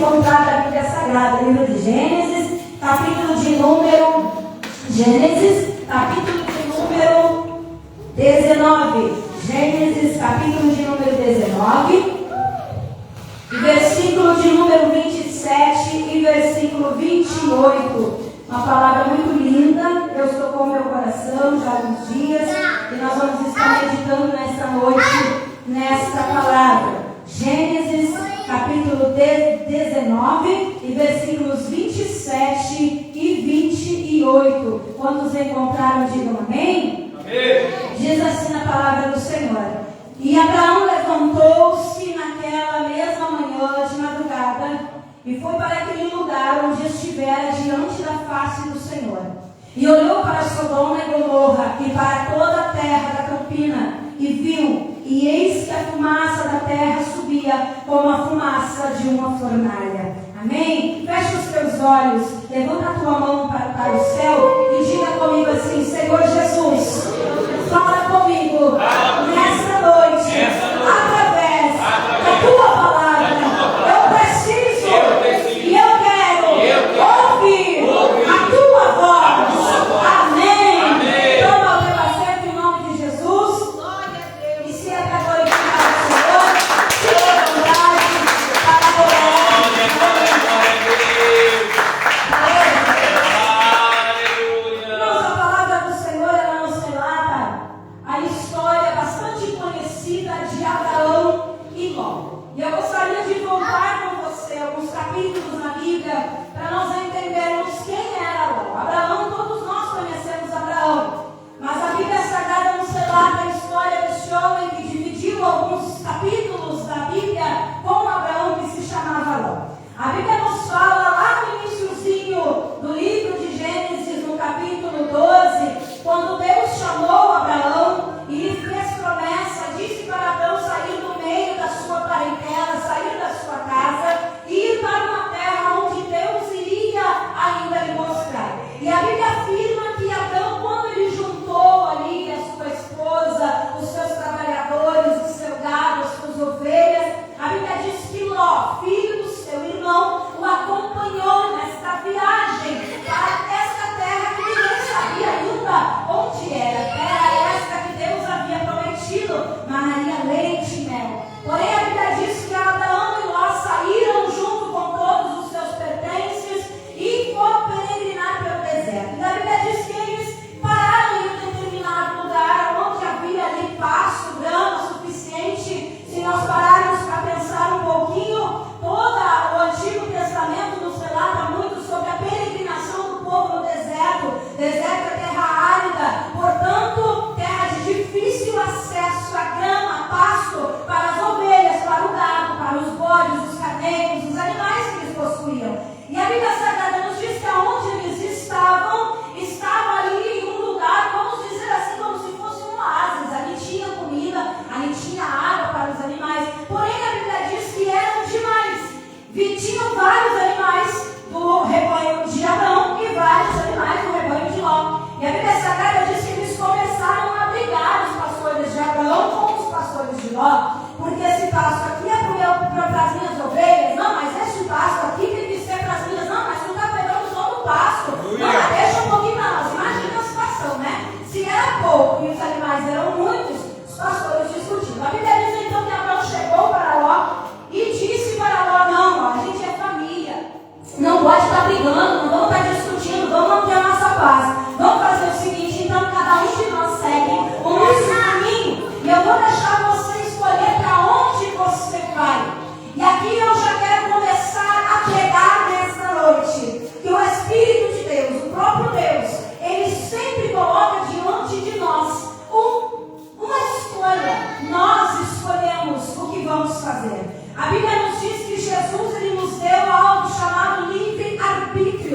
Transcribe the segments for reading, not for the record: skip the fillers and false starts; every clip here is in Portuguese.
encontrar na Bíblia Sagrada, livro de Gênesis, capítulo de número 19. Gênesis, capítulo de número 19, versículo de número 27 e versículo 28. Uma palavra muito linda, Deus tocou meu coração já há uns dias e nós vamos estar meditando nesta noite, nesta palavra. Gênesis, capítulo 19 e versículos 27 e 28. Quantos encontraram, digam amém? Amém. Diz assim a palavra do Senhor: E Abraão levantou-se naquela mesma manhã de madrugada e foi para aquele lugar onde estivera diante da face do Senhor. E olhou para Sodoma e Gomorra e para toda a terra da campina e viu, e eis que a fumaça da terra subia como a fumaça de uma fornalha. Amém? Fecha os teus olhos, levanta a tua mão para o céu e diga comigo assim: Senhor Jesus, fala comigo nesta noite, através da tua palavra. Eu preciso e eu quero ouvir a tua voz. Amém. Toma o teu assento em nome de Jesus. E se é para glorificar o Senhor, fique à vontade para adorar. Irmãos, a palavra do Senhor, ela nos relata a história bastante conhecida de Abraão e Ló. E eu gostaria de voltar com você alguns capítulos na Bíblia para nós entendermos quem era Ló. Abraão, todos nós conhecemos Abraão, mas a Bíblia Sagrada nos relata a história deste homem que dividiu alguns capítulos da Bíblia com Abraão, que se chamava Ló. A Bíblia nos fala lá no iniciozinho do livro de Gênesis, no capítulo 12, quando Deus chamou Abraão e lhe fez promessa, disse para Abraão sair do meio da sua parentela, sair da sua casa e ir para uma terra onde Deus iria ainda lhe mostrar. E a Bíblia afirma que Abraão, quando ele juntou ali a sua esposa, os seus trabalhadores, o seu gado, as suas ovelhas, a Bíblia diz que Ló, filho do seu irmão, o acompanhou nesta viagem para esta terra que ninguém sabia ainda onde era. Era esta que Deus havia prometido, manaria leite e mel. Porém, a Bíblia diz que Abraão e Ló saíram junto com todos os seus pertences e foram peregrinar pelo deserto. E a Bíblia diz que eles pararam em um determinado lugar onde havia ali pasto, grama suficiente. Se nós pararmos para pensar um pouquinho, todo o Antigo Testamento nos relata muito sobre a peregrinação do povo no deserto. Deserto é terra árida, portanto, terra de difícil acesso a grama, pasto para as ovelhas, para o gado, para os bodes, os carneiros, os animais que eles possuíam. E a Bíblia Sagrada nos diz que aonde eles estavam, estava ali em um lugar, vamos dizer assim, como se fosse um oásis. Ali tinha comida, ali tinha água para os animais. Porém, a Bíblia diz que eram demais. Tinham vários animais do rebanho de Abraão e vários animais do rebanho de Ló. E a Bíblia Sagrada diz que eles começaram a brigar, os pastores de Abraão com os pastores de Ló, porque esse pasto aqui é para as minhas ovelhas. Não, mas esse pasto aqui tem que ser para as minhas. Não, mas tu está pegando só no pasto. Não, mas deixa um pouquinho para nós. Imagina a situação, né? Se era pouco e os animais eram muitos, os pastores discutiam. A Bíblia diz então que Abraão chegou para Ló e disse para Ló: não, a gente é família, não pode estar brigando, não vamos estar discutindo, vamos manter a nossa paz. Vamos fazer o seguinte, então cada um de nós segue o nosso caminho e eu vou deixar você escolher para onde você vai. E aqui eu já quero começar a pregar nesta noite que o Espírito de Deus, o próprio Deus, ele sempre coloca diante de nós uma escolha. Nós escolhemos o que vamos fazer. A Bíblia nos diz que Jesus ele nos deu algo chamado livre-arbítrio.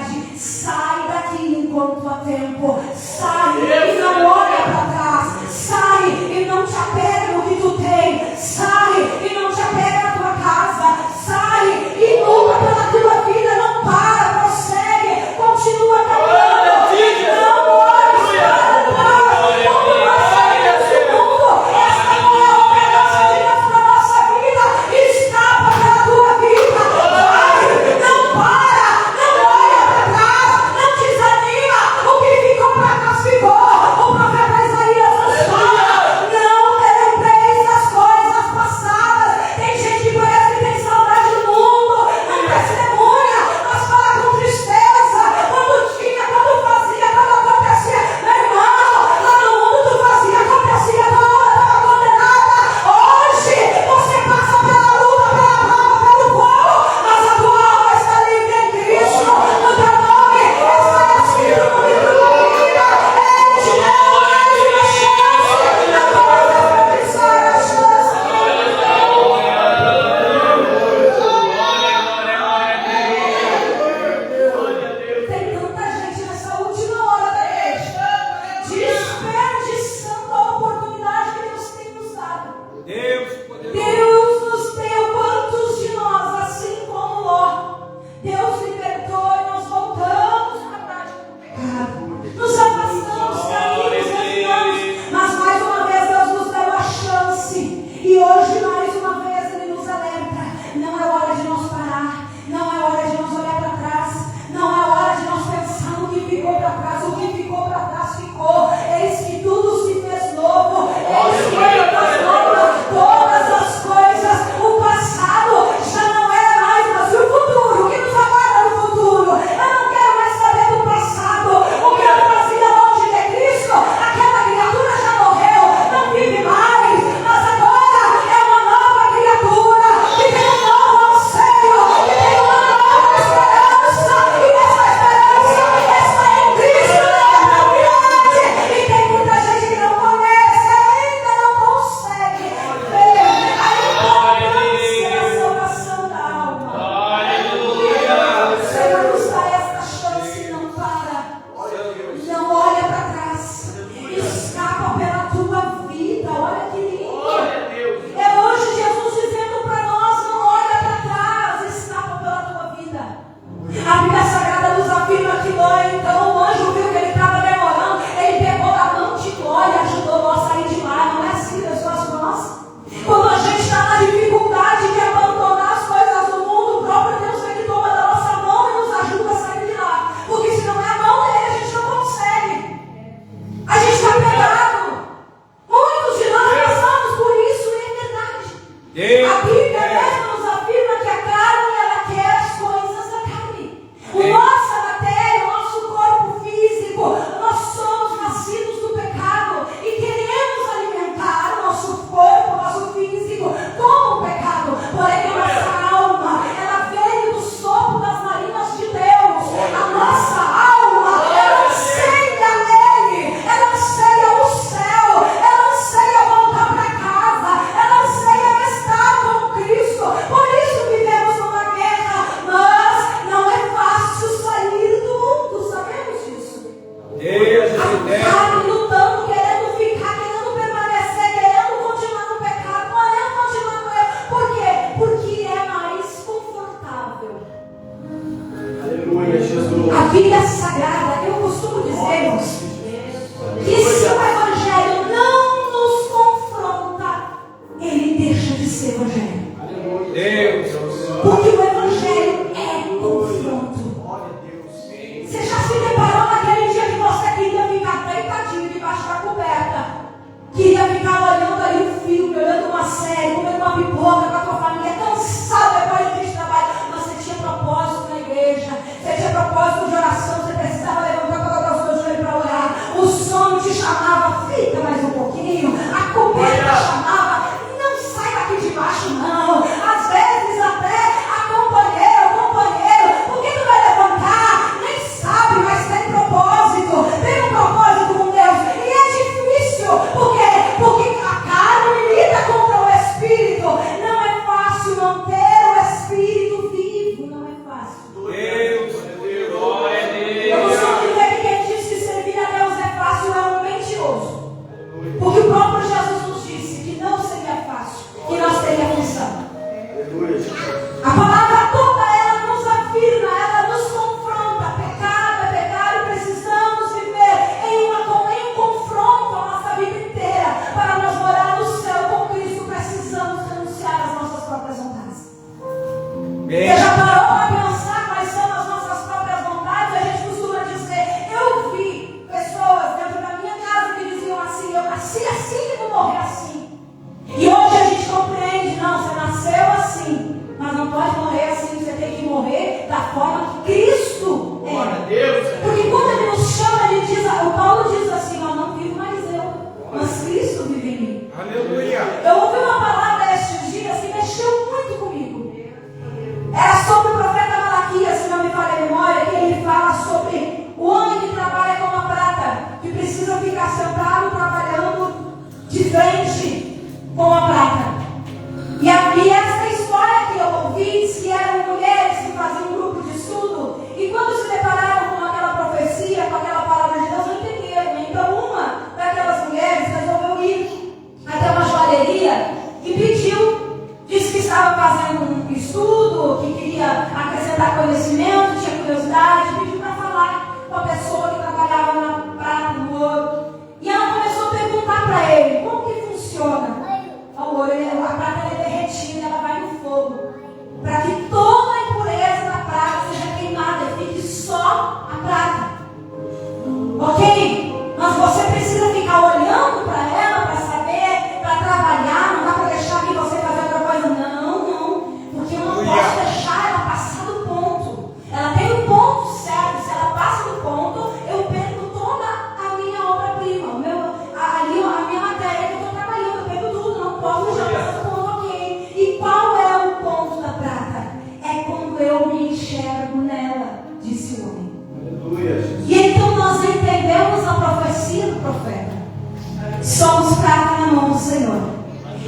oportunidade. Sai daqui enquanto há tempo. Sai e não olha para trás. Sai e não te apega no que tu tem. Sai e não te apega na tua casa. Sai e luta pela tua vida. Não para, prossegue, continua caminhando. Não olhe para trás. Quando nós saímos do mundo, esta não é a oferta de Deus para a nossa vida. Escapa pela tua vida. Vai, não para, não olha para trás, não desanima. O que ficou para trás ficou. O profeta Isaías nos fala: não tereis as coisas passadas. Tem gente que parece que tem saudade do mundo, não testemunha, mas fala com tristeza. Quando tinha, quando fazia, quando acontecia. Meu irmão, lá no mundo tu fazia, acontecia, toda hora estava condenada. Hoje você passa pela luta, pela prova, pelo fogo, mas a tua alma está livre em Cristo. O teu nome está escrito no livro da vida. Ele te deu mais uma chance. Não pode desperdiçar a chance. Tem tanta gente nessa última hora da igreja desperdiçando a oportunidade que Deus tem nos dado. Deus nos deu. Quantos de nós, assim como Ló, Deus libertou e nós voltamos para a prática do pecado. Nos afastamos, caímos, desviamos, mas mais uma vez Deus nos deu a chance. E hoje, mais uma vez, Ele nos alerta. Não é hora de nós parar. Não é hora de nós olhar para trás. Não é hora de nós pensar no que ficou para trás. O que ficou para trás ficou. Eis que tudo se fez novo. Eis que Ele faz novas todas as coisas. O passado já não era mais, mas e o futuro? O que nos aguarda no futuro? Eu não quero mais saber do passado. O que eu fazia longe de Cristo, aquela criatura já morreu, não vive mais. Mas agora é uma nova criatura que tem um novo anseio, que tem uma nova esperança. E essa esperança está em Cristo, na eternidade. E tem muita gente que não conhece, ainda não consegue ver a importância da salvação da alma. O Senhor nos dá esta chance e não para. Não olha para trás. Escapa pela tua vida. Olha que lindo. É hoje Jesus dizendo para nós: não olha para trás, escapa pela tua vida. A Bíblia Sagrada nos afirma que Ló, então, o anjo viu que ele estava demorando, ele pegou da mão de Ló e ajudou Ló a sair de lá. Não é assim que Deus faz com nós? Quando a gente está na dificuldade de abandonar as coisas do mundo, o próprio Deus vem que toma da nossa mão e nos ajuda a sair de lá. Porque se não é a mão dele, a gente não consegue. A gente está pegado. Muitos de nós passamos por isso e é verdade. A Bíblia mesmo nos afirma que a carne, ela quer as coisas da carne. Nossa matéria, o nosso corpo físico, nós somos nascidos do pecado e queremos alimentar o nosso corpo, o nosso físico com o pecado. Porém, a nossa alma, ela veio do sopro das narinas de Deus. A nossa alma, ela anseia nele, ela anseia o céu, ela anseia voltar para casa, ela anseia estar com Cristo. Por isso vivemos numa guerra, mas não é fácil sair do mundo, sabemos disso. A carne lutando, querendo ficar, querendo permanecer, querendo continuar no pecado, querendo continuar no erro. Por quê? Porque é mais confortável. A Bíblia Sagrada, eu costumo dizer que se o Evangelho não nos confronta, ele deixa de ser Evangelho. Porque o Evangelho é confronto. Você já se deparou naquele dia que você queria ficar deitadinho debaixo da coberta? Queria ficar olhando ali um filme, olhando uma série, comendo uma pipoca com a tua família, cansado depois do dia de trabalho, mas você tinha propósito na igreja, você tinha propósito de oração, você precisava levantar para dobrar os teus joelhos para orar. E então nós entendemos a profecia do profeta. Somos prata na mão do Senhor.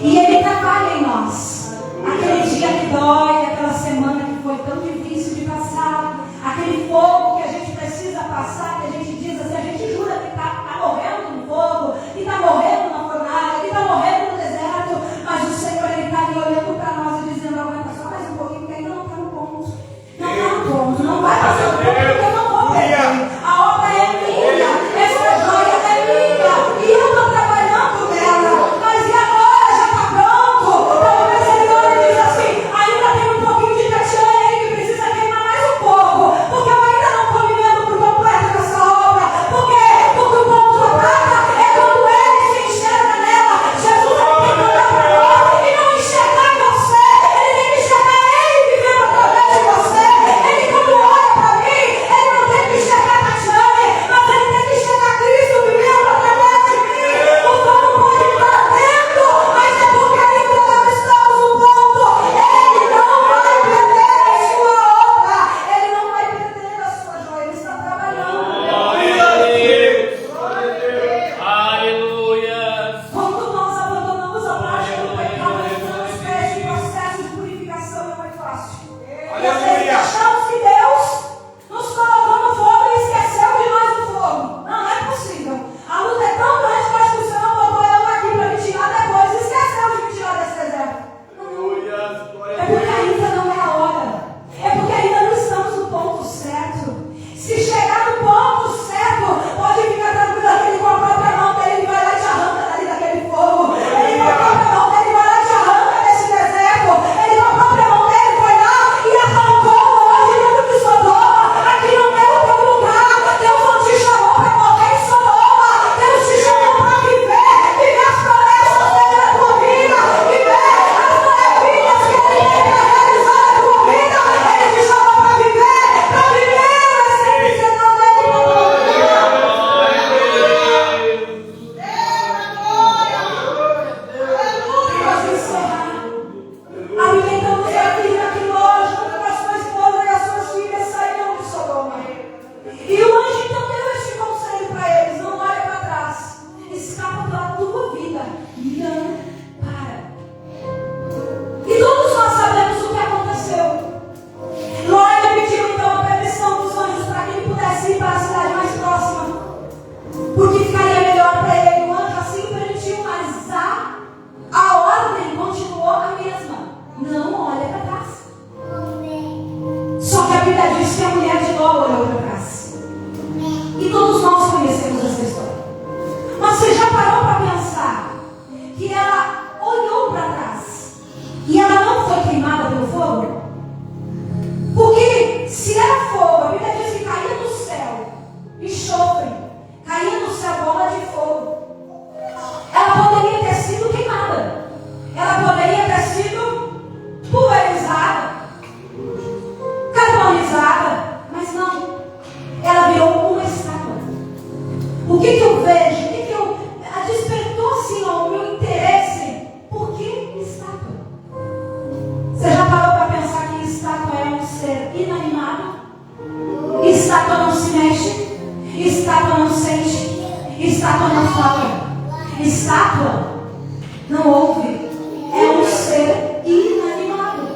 E Ele trabalha em nós. Aquele dia que dói, aquela semana que foi tão difícil de passar, aquele fogo que a gente precisa passar, que a gente diz assim, a gente jura que está morrendo no fogo, que está morrendo na fornalha, que está morrendo no deserto, mas o Senhor Ele está ali olhando para nós e dizendo, aguenta só mais um pouquinho, porque ainda não está no ponto. Não está no ponto, não vai passar no ponto, porque eu não vou perder. A obra é minha, essa joia é minha, e eu estou trabalhando nela, mas e agora? Já está pronto? Então o Senhor Ele diz assim, ainda tem um pouquinho de Tatiana aí que precisa queimar mais um pouco, porque eu ainda não estou vivendo por completo nessa obra. Por quê? Porque o ponto da prata é quando Ele se enxerga nela. Jesus Ele tem que olhar para nós e não enxergar em você, Ele tem que enxergar Ele vivendo através de você. Ele quando olha para mim, Ele não tem que enxergar Tatiane, mas Ele tem que enxergar Cristo vivendo através de mim. O fogo pode estar ardendo, mas é porque ainda não estamos no ponto. Ele não vai perder a sua obra, Ele não vai perder a sua joia, Ele está trabalhando. Aleluia. Quando nós abandonamos a prática do pecado, entramos nos pés de processo de purificação, não é fácil. E às vezes achamos que Deus nos colocou no fogo e esqueceu de nós no fogo. Não é possível. A luta é tão grande que acho que o Senhor botou eu aqui para me tirar depois e esqueceu de me tirar desse deserto. É porque ainda não é a hora. É porque ainda não estamos no ponto certo. Se chegar no ponto certo, pode ficar tranquilo, aquele com a própria mão dele, ele vai lá e te arranca dali daquele fogo. Ele com a própria mão dele vai lá e te arranca desse deserto. Ele com a própria mão dele foi lá e arrancou nós de dentro de Sodoma. Aqui não é o teu lugar. Deus não te chamou para morrer em Sodoma. Deus te chamou para viver as promessas dele na tua vida, viver as maravilhas que ele tem para realizar na tua vida. Ele te chamou para viver o excepcional dele na tua vida. Para encerrar, alimentamos a vida que nós, junto com a sua esposa e as suas filhas, saíram de Sodoma. E o anjo então deu este conselho para eles: não olha para trás, escapa pela tua vida, não para. E todos nós sabemos o que aconteceu. Ló pediu então a permissão dos anjos para que ele pudesse ir para a cidade mais próxima, porque ficaria melhor para ele. O anjo assim permitiu, mas a ordem continuou a mesma: não olha para trás. Só que a Bíblia diz que a mulher de Ló olhou para trás. E todos nós conhecemos essa história. Mas você já parou para pensar que ela olhou para trás e ela não foi queimada pelo fogo? Porque se era fogo, a Bíblia diz que caía do céu enxofre, caía do céu bola de fogo. Ela poderia ter sido queimada, ela poderia ter sido pulverizada, carbonizada, mas não. Ela virou uma estátua. O que eu vejo? Despertou assim o meu interesse. Por que estátua? Você já parou para pensar que estátua é um ser inanimado? Estátua não se mexe, estátua não sente, estátua não fala, estátua não ouve, é um ser inanimado.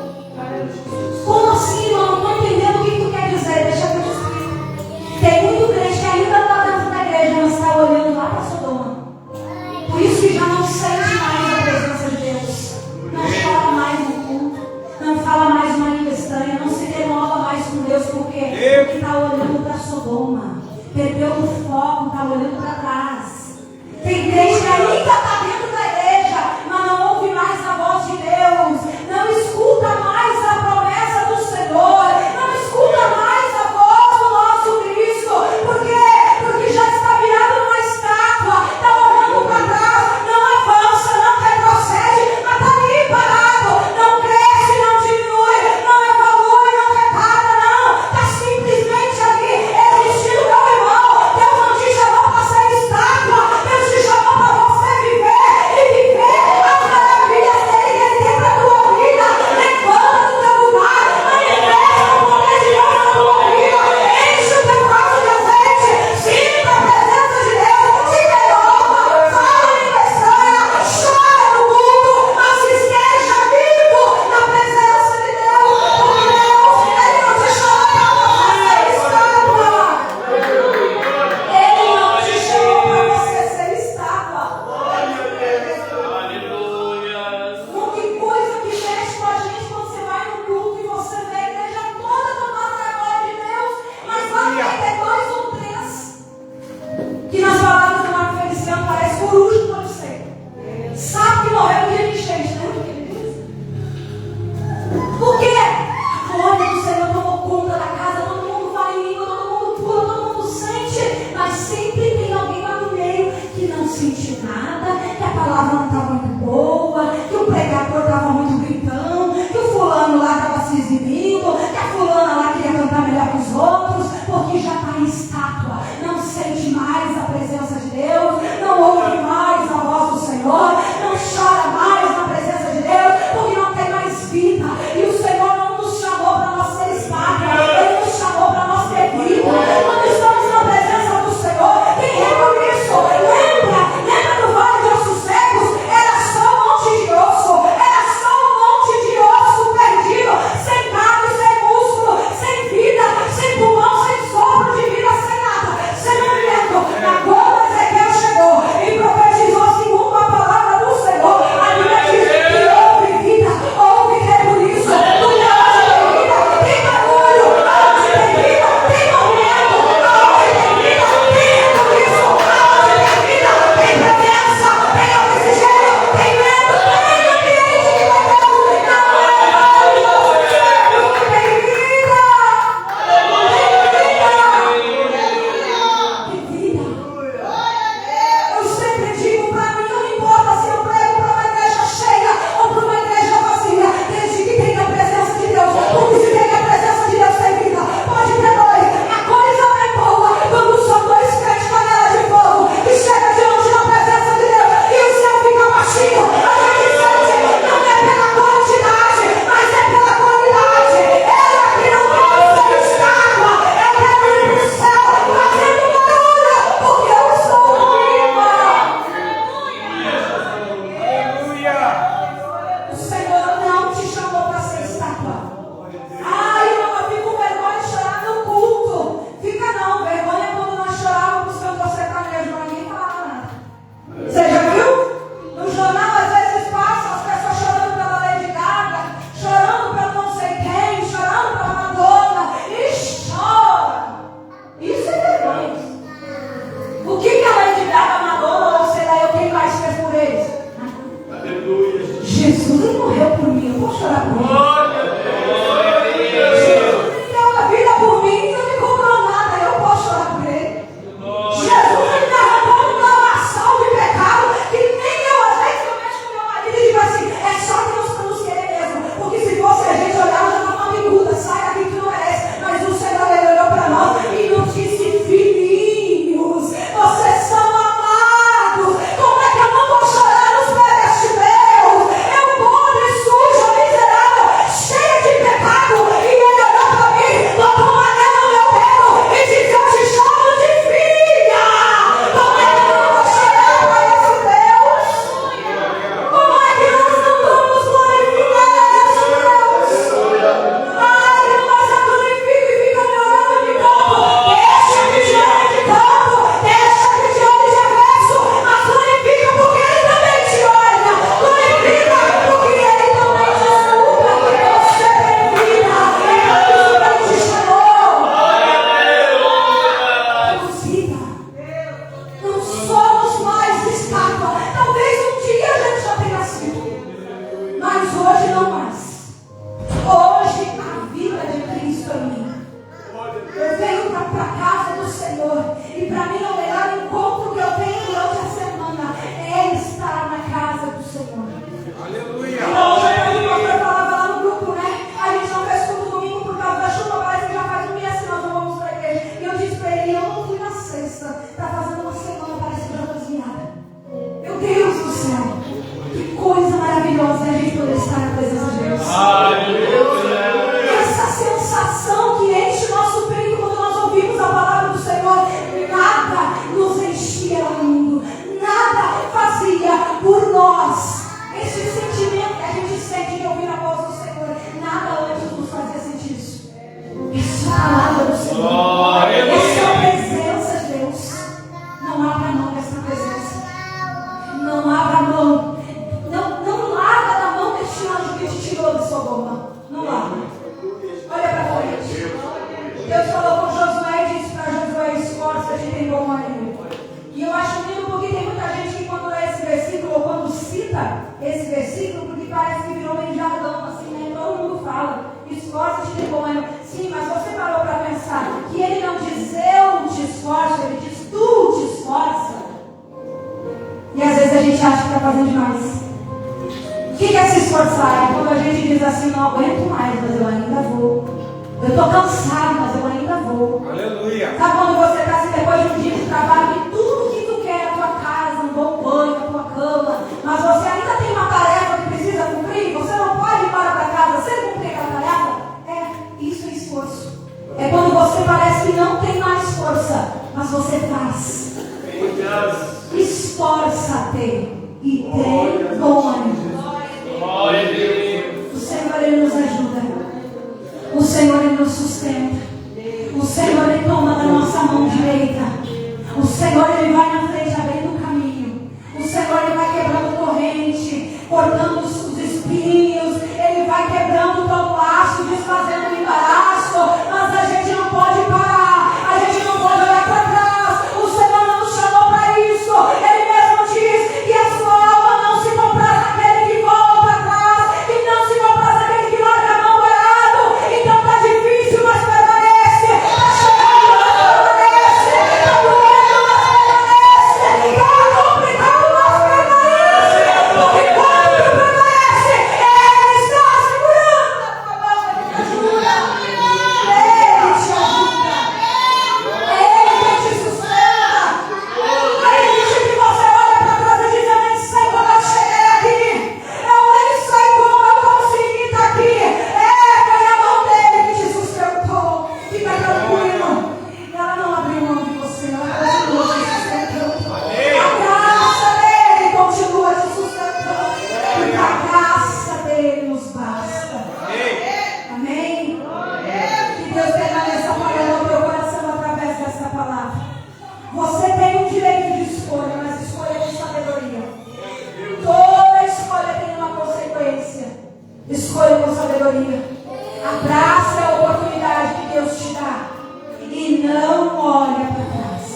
Como assim, irmão? Não estou entendendo o que tu quer dizer. Deixa eu te explicar. Tem muito crente que ainda está dentro da igreja, mas está olhando lá para Sodoma. Por isso que já não sente mais a presença de Deus, não chora mais no culto, não fala mais uma língua estranha, não se renova mais com Deus. Por quê? Porque está olhando para Sodoma, perdeu o foco, está olhando para trás. Tem crente que ainda está dentro da igreja, mas não ouve mais a voz de Deus, não escuta mais a promessa do Senhor, não escuta mais a voz do nosso Cristo. Por quê? Porque já está virado uma estátua, está olhando para trás, não avança, não retrocede, mas está ali parado, não cresce, não diminui, não evolui, não retarda, não, está simplesmente ali existindo. Meu irmão, Deus não te chamou para ser estátua, Deus te chamou para você viver sentiu nada, que a palavra não estava muito boa, que o pregador estava muito gritão, que o fulano lá estava se exibindo, que a fulana lá queria cantar melhor que os outros, porque já está em estátua, não sente mais a presença de Deus, não ouve mais a voz do Senhor, não chora mais na presença de Deus, porque não tem mais vida. E o Senhor não nos chamou para nós ser estátua, Ele nos chamou para nós ter vida. Quando estamos na presença do Senhor, quem lembra isso? Lembra do vale de ossos secos? Era só um monte de osso, era só um monte de osso perdido, sem carne, sem músculo, sem vida, sem pulmão, sem sopro de vida, sem nada, sem movimento. Agora Ezequiel chegou e profetizou segundo a palavra do fazendo demais. O que é se esforçar? É quando a gente diz assim, não aguento mais, mas eu ainda vou. Eu estou cansado, mas eu ainda vou. Aleluia. Sabe quando você está assim, depois de um dia de trabalho, e tudo que tu quer, a tua casa, um bom banho, a tua cama, mas você ainda tem uma tarefa que precisa cumprir, você não pode ir para casa sem cumprir aquela tarefa? Isso é esforço. É quando você parece que não tem mais força, mas você faz. Esforça-te e tem bom ânimo. O Senhor, Ele nos ajuda. O Senhor, Ele nos sustenta. O Senhor, Ele toma da nossa mão direita. O Senhor, Ele vai na frente abrindo o caminho. O Senhor, Ele vai quebrando corrente, cortando os espinhos. Ele vai quebrando todo laço, desfazendo o embaraço. Mas a gente não pode parar. A gente não pode olhar para trás. O Senhor não nos chamou para isso. Ele mesmo diz que a sua alma não se compraz naquele que volta atrás, e não se compraz naquele que larga a mão parado. Então está difícil, mas permanece. Está chegando, mas permanece. Está doendo, mas permanece. Está complicado, mas permanece. Porque quando tu permanece, Ele está segurando a tua mão. Ele te ajuda. Ele te ajuda. Ele te sustenta. Ele diz que você olha para trás e diz: eu nem sei como eu cheguei aqui. Eu nem sei como eu consegui estar aqui. Foi a mão dele que te sustentou. Fica tranquilo. Ela não abriu mão de você. Ela continua te sustentando. A graça dele continua te sustentando. Porque a graça dele nos basta. Amém? Que Deus permaneça falando no teu coração através dessa palavra. Você tem o direito de escolha, mas escolha com sabedoria. Toda escolha tem uma consequência. Escolha com sabedoria. Abraça a oportunidade que Deus te dá. E não olha para trás.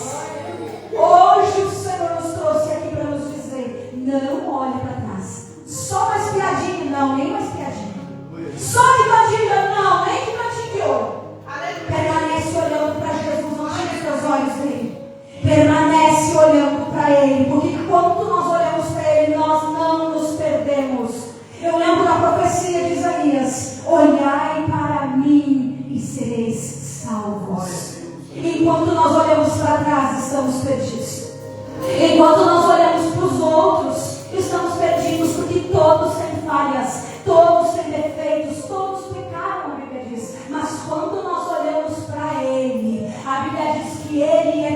Hoje o Senhor nos trouxe aqui para nos dizer: não olhe para trás. Só uma espiadinha? Não, nem uma espiadinha. Só de cantinho? Não, nem de cantinho de ouro. Permanece olhando para Jesus, não tire os teus olhos dele. Permanece olhando para Ele, porque quando nós olhamos para Ele, nós não nos perdemos. Eu lembro da profecia de Isaías: olhai para mim e sereis salvos. Enquanto nós olhamos para trás, estamos perdidos. Enquanto nós olhamos para os outros, estamos perdidos, porque todos têm falhas, todos têm defeitos, todos pecaram, a Bíblia diz. Mas quando nós olhamos para Ele, a Bíblia diz que Ele é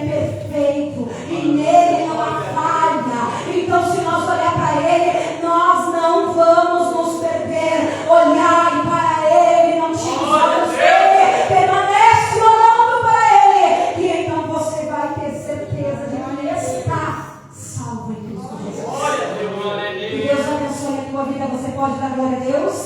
perfeito e nele não há falha. Então, se nós olhar para Ele, nós não vamos nos perder. Olhai para Ele, não tire os olhos dele, permanece olhando para Ele, e então você vai ter certeza de que Ele está salvo em Cristo Jesus. Que Deus abençoe a tua vida. Você pode dar glória a Deus?